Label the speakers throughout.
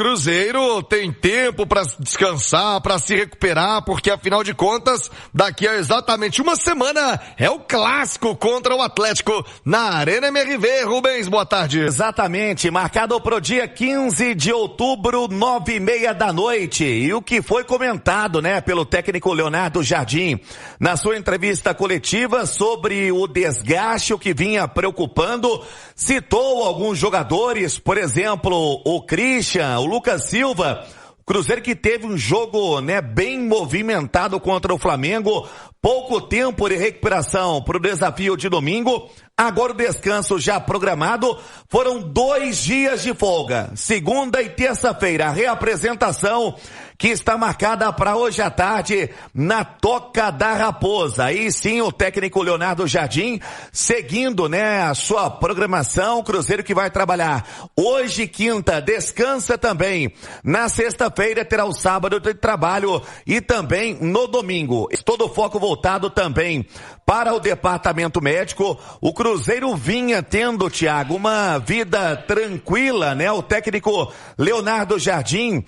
Speaker 1: Cruzeiro tem tempo para descansar, para se recuperar, porque afinal de contas, daqui a exatamente uma semana é o clássico contra o Atlético na Arena MRV. Rubens, boa tarde.
Speaker 2: Exatamente, marcado para o dia 15 de outubro, 9:30 da noite. E o que foi comentado, pelo técnico Leonardo Jardim na sua entrevista coletiva sobre o desgaste, o que vinha preocupando, citou alguns jogadores, por exemplo, o Christian, o Lucas Silva. Cruzeiro que teve um jogo, bem movimentado contra o Flamengo, pouco tempo de recuperação para o desafio de domingo. Agora o descanso já programado, foram 2 dias de folga, segunda e terça-feira, a reapresentação que está marcada para hoje à tarde na Toca da Raposa. Aí sim o técnico Leonardo Jardim seguindo, a sua programação. Cruzeiro que vai trabalhar hoje, quinta, descansa também. Na sexta-feira terá o sábado de trabalho e também no domingo. Todo o foco voltado também para o departamento médico. O Cruzeiro vinha tendo, Thiago, uma vida tranquila, O técnico Leonardo Jardim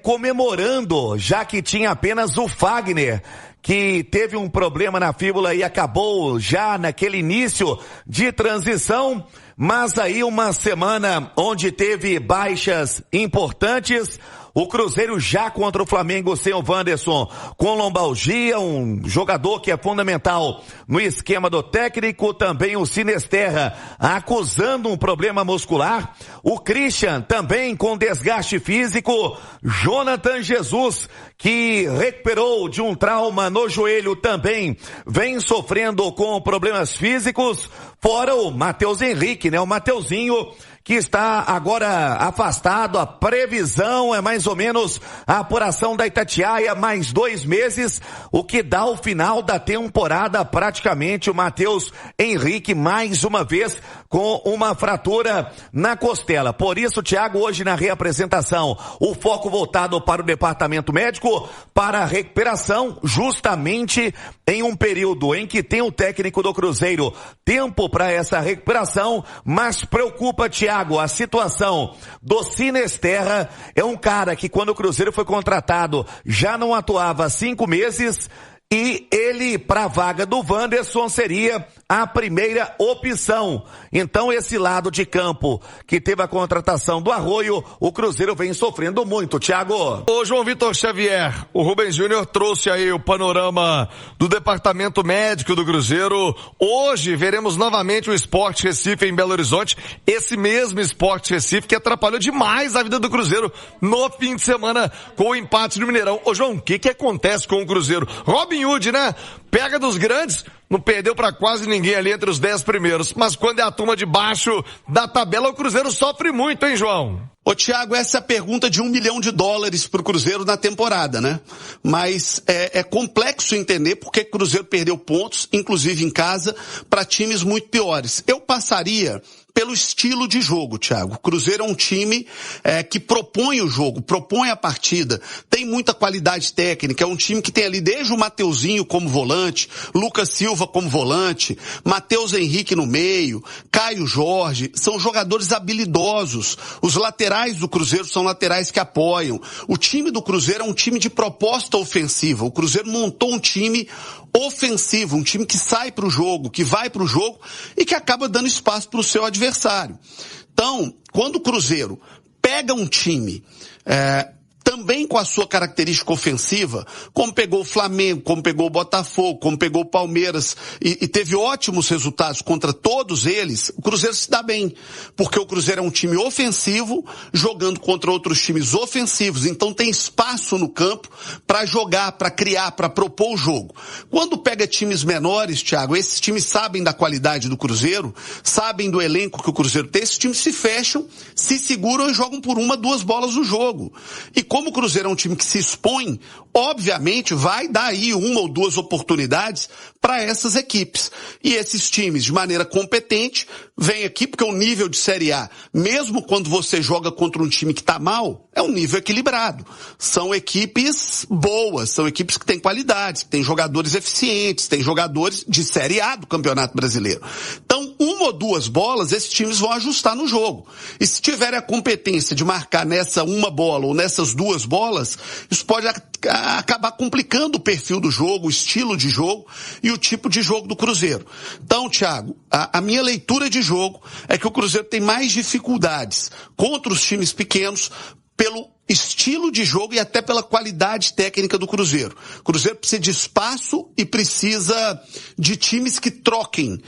Speaker 2: comemorando, já que tinha apenas o Fagner, que teve um problema na fíbula e acabou já naquele início de transição, mas aí uma semana onde teve baixas importantes. O Cruzeiro já contra o Flamengo sem o Wanderson, com lombalgia, um jogador que é fundamental no esquema do técnico. Também o Sinisterra acusando um problema muscular. O Christian também com desgaste físico. Jonathan Jesus, que recuperou de um trauma no joelho, também vem sofrendo com problemas físicos. Fora o Matheus Henrique, o Mateuzinho, que está agora afastado. A previsão é mais ou menos a apuração da Itatiaia, mais 2 meses, o que dá o final da temporada praticamente. O Matheus Henrique mais uma vez com uma fratura na costela. Por isso, Thiago, hoje na reapresentação, o foco voltado para o departamento médico, para a recuperação, justamente em um período em que tem o técnico do Cruzeiro tempo para essa recuperação, mas preocupa, Thiago, a situação do Sinisterra. É um cara que quando o Cruzeiro foi contratado já não atuava há 5 meses e ele, para a vaga do Wanderson, seria a primeira opção. Então esse lado de campo que teve a contratação do Arroio, o Cruzeiro vem sofrendo muito, Thiago.
Speaker 1: Ô João Vitor Xavier, o Rubens Júnior trouxe aí o panorama do departamento médico do Cruzeiro. Hoje veremos novamente o Sport Recife em Belo Horizonte, esse mesmo Sport Recife que atrapalhou demais a vida do Cruzeiro no fim de semana com o empate no Mineirão. Ô João, o que acontece com o Cruzeiro? Robin Hood, pega dos grandes, não perdeu pra quase ninguém ali entre os 10 primeiros, mas quando é a turma de baixo da tabela, o Cruzeiro sofre muito, hein, João?
Speaker 3: Ô Thiago, essa é a pergunta de $1 milhão pro Cruzeiro na temporada, Mas é complexo entender porque o Cruzeiro perdeu pontos, inclusive em casa, para times muito piores. Eu passaria pelo estilo de jogo, Thiago. O Cruzeiro é um time que propõe o jogo, propõe a partida, tem muita qualidade técnica, é um time que tem ali desde o Mateuzinho como volante, Lucas Silva como volante, Matheus Henrique no meio, Caio Jorge, são jogadores habilidosos. Os laterais do Cruzeiro são laterais que apoiam. O time do Cruzeiro é um time de proposta ofensiva. O Cruzeiro montou um time ofensivo, um time que sai para o jogo, que vai para o jogo e que acaba dando espaço para o seu adversário. Então, quando o Cruzeiro pega um time também com a sua característica ofensiva, como pegou o Flamengo, como pegou o Botafogo, como pegou o Palmeiras e teve ótimos resultados contra todos eles, o Cruzeiro se dá bem, porque o Cruzeiro é um time ofensivo jogando contra outros times ofensivos, então tem espaço no campo para jogar, para criar, para propor o jogo. Quando pega times menores, Thiago, esses times sabem da qualidade do Cruzeiro, sabem do elenco que o Cruzeiro tem, esses times se fecham, se seguram e jogam por 1, 2 bolas no jogo. E como o Cruzeiro é um time que se expõe, obviamente vai dar aí 1 ou 2 oportunidades para essas equipes. E esses times, de maneira competente, vêm aqui porque o nível de Série A, mesmo quando você joga contra um time que está mal, é um nível equilibrado. São equipes boas, são equipes que têm qualidades, que têm jogadores eficientes, têm jogadores de Série A do Campeonato Brasileiro. Então Então, uma ou duas bolas, esses times vão ajustar no jogo. E se tiverem a competência de marcar nessa uma bola ou nessas duas bolas, isso pode acabar complicando o perfil do jogo, o estilo de jogo e o tipo de jogo do Cruzeiro. Então, Thiago, a minha leitura de jogo é que o Cruzeiro tem mais dificuldades contra os times pequenos pelo estilo de jogo e até pela qualidade técnica do Cruzeiro. O Cruzeiro precisa de espaço e precisa de times que troquem.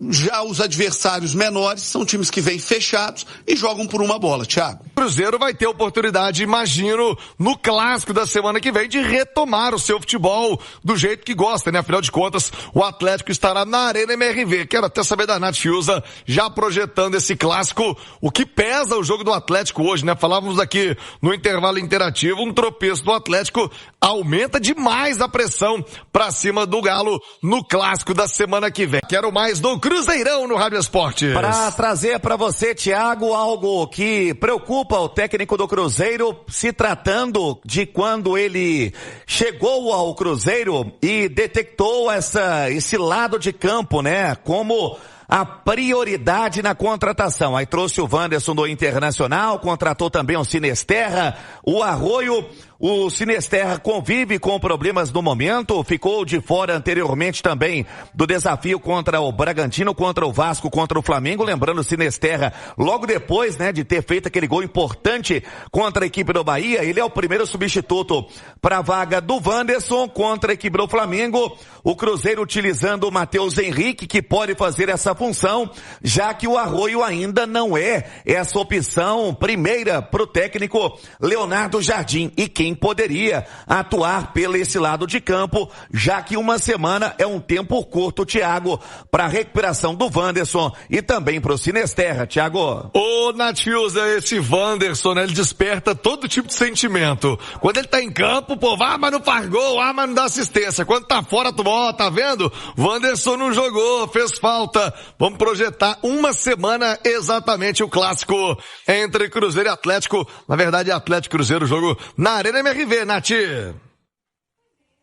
Speaker 3: Já os adversários menores são times que vêm fechados e jogam por uma bola, Thiago.
Speaker 1: O Cruzeiro vai ter oportunidade, imagino, no clássico da semana que vem, de retomar o seu futebol do jeito que gosta, né? Afinal de contas, o Atlético estará na Arena MRV. Quero até saber da Nath Fiuza, já projetando esse clássico, o que pesa o jogo do Atlético hoje, né? Falávamos aqui no intervalo interativo, um tropeço do Atlético aumenta demais a pressão pra cima do Galo no clássico da semana que vem. Quero mais do Cruzeirão no Rádio Esportes.
Speaker 2: Para trazer para você, Thiago, algo que preocupa o técnico do Cruzeiro, se tratando de quando ele chegou ao Cruzeiro e detectou esse lado de campo, né, como a prioridade na contratação. Aí trouxe o Wanderson do Internacional, contratou também o Sinisterra, o Arroio. O Sinisterra convive com problemas no momento, ficou de fora anteriormente também do desafio contra o Bragantino, contra o Vasco, contra o Flamengo. Lembrando, o Sinisterra, logo depois, né, de ter feito aquele gol importante contra a equipe do Bahia, ele é o primeiro substituto para a vaga do Wanderson contra a equipe do Flamengo. O Cruzeiro utilizando o Matheus Henrique, que pode fazer essa função, já que o Arroio ainda não é essa opção primeira para o técnico Leonardo Jardim. E quem poderia atuar pelo esse lado de campo, já que uma semana é um tempo curto, Thiago, para a recuperação do Wanderson e também para o Sinisterra, Thiago.
Speaker 1: Ô, Nath Fiuza, esse Wanderson, né, ele desperta todo tipo de sentimento. Quando ele tá em campo, pô, mas não faz gol, mas não dá assistência. Quando tá fora, tu, ó, tá vendo? Wanderson não jogou, fez falta. Vamos projetar uma semana exatamente o clássico entre Cruzeiro e Atlético. Na verdade, Atlético e Cruzeiro, o jogo na Arena MRV, Nath.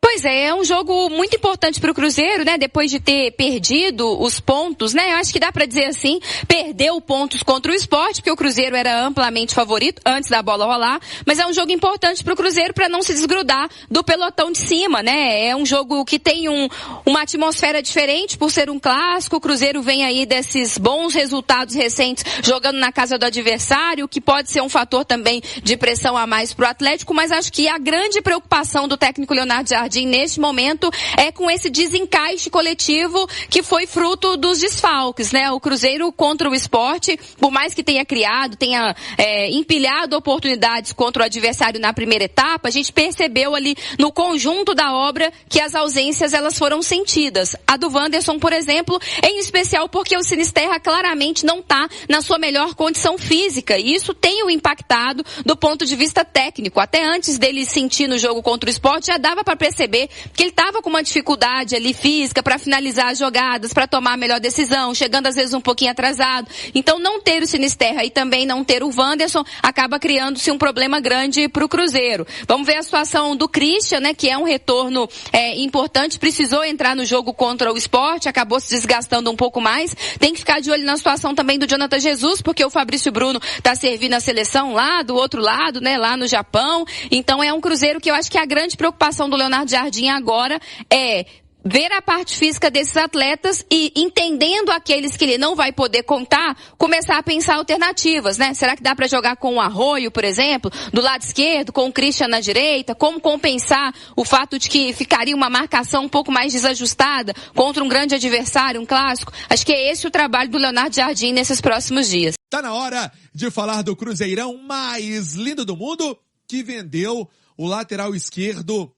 Speaker 4: Pois é um jogo muito importante para o Cruzeiro, né? Depois de ter perdido os pontos, né? Eu acho que dá para dizer assim, perdeu pontos contra o Sport, porque o Cruzeiro era amplamente favorito antes da bola rolar, mas é um jogo importante para o Cruzeiro para não se desgrudar do pelotão de cima, né? É um jogo que tem uma atmosfera diferente por ser um clássico. O Cruzeiro vem aí desses bons resultados recentes jogando na casa do adversário, que pode ser um fator também de pressão a mais para o Atlético, mas acho que a grande preocupação do técnico Leonardo Jardim neste momento é com esse desencaixe coletivo que foi fruto dos desfalques, né? O Cruzeiro contra o Sport, por mais que tenha criado, tenha empilhado oportunidades contra o adversário na primeira etapa, a gente percebeu ali no conjunto da obra que as ausências elas foram sentidas. A do Wanderson, por exemplo, em especial porque o Sinisterra claramente não está na sua melhor condição física, e isso tem o impactado do ponto de vista técnico. Até antes dele sentir no jogo contra o Sport, já dava para perceber que ele estava com uma dificuldade ali física para finalizar as jogadas, para tomar a melhor decisão, chegando às vezes um pouquinho atrasado. Então não ter o Sinisterra e também não ter o Wanderson acaba criando-se um problema grande para o Cruzeiro. Vamos ver a situação do Christian, né, que é um retorno importante, precisou entrar no jogo contra o Sport, acabou se desgastando um pouco mais. Tem que ficar de olho na situação também do Jonathan Jesus, porque o Fabrício Bruno está servindo a seleção lá do outro lado, né, lá no Japão. Então é um Cruzeiro que eu acho que a grande preocupação do Leonardo Jardim agora é ver a parte física desses atletas e, entendendo aqueles que ele não vai poder contar, começar a pensar alternativas, né? Será que dá para jogar com o Arroio, por exemplo, do lado esquerdo, com o Christian na direita? Como compensar o fato de que ficaria uma marcação um pouco mais desajustada contra um grande adversário, um clássico? Acho que é esse o trabalho do Leonardo Jardim nesses próximos dias.
Speaker 5: Tá na hora de falar do Cruzeirão mais lindo do mundo, que vendeu o lateral esquerdo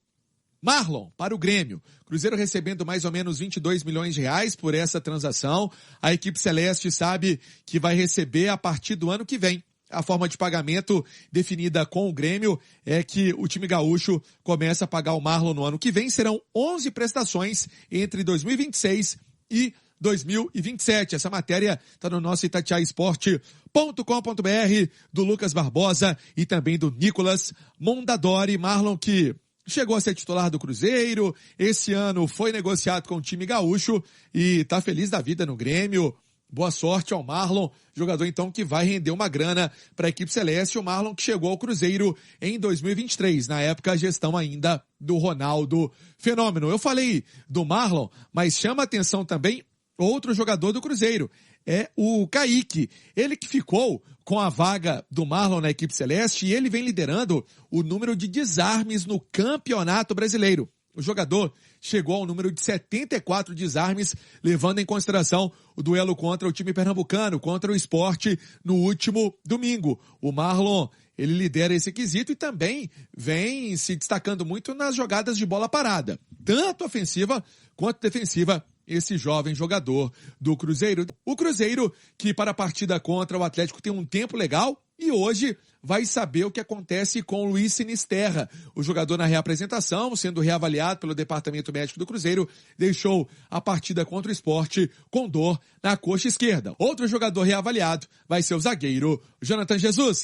Speaker 5: Marlon para o Grêmio. Cruzeiro recebendo mais ou menos 22 milhões de reais por essa transação. A equipe celeste sabe que vai receber a partir do ano que vem. A forma de pagamento definida com o Grêmio é que o time gaúcho começa a pagar o Marlon no ano que vem. Serão 11 prestações entre 2026 e 2027. Essa matéria está no nosso itatiaesporte.com.br, do Lucas Barbosa e também do Nicolas Mondadori. Marlon, que chegou a ser titular do Cruzeiro, esse ano foi negociado com o time gaúcho e tá feliz da vida no Grêmio. Boa sorte ao Marlon, jogador então que vai render uma grana para a equipe celeste. O Marlon que chegou ao Cruzeiro em 2023, na época a gestão ainda do Ronaldo Fenômeno. Eu falei do Marlon, mas chama a atenção também outro jogador do Cruzeiro. É o Kaique, ele que ficou com a vaga do Marlon na equipe celeste e ele vem liderando o número de desarmes no Campeonato Brasileiro. O jogador chegou ao número de 74 desarmes, levando em consideração o duelo contra o time pernambucano, contra o Sport no último domingo. O Marlon, ele lidera esse quesito e também vem se destacando muito nas jogadas de bola parada, tanto ofensiva quanto defensiva, esse jovem jogador do Cruzeiro. O Cruzeiro, que para a partida contra o Atlético tem um tempo legal e hoje vai saber o que acontece com o Luiz Sinisterra. O jogador na reapresentação, sendo reavaliado pelo Departamento Médico do Cruzeiro, deixou a partida contra o Sport com dor na coxa esquerda. Outro jogador reavaliado vai ser o zagueiro Jonathan Jesus.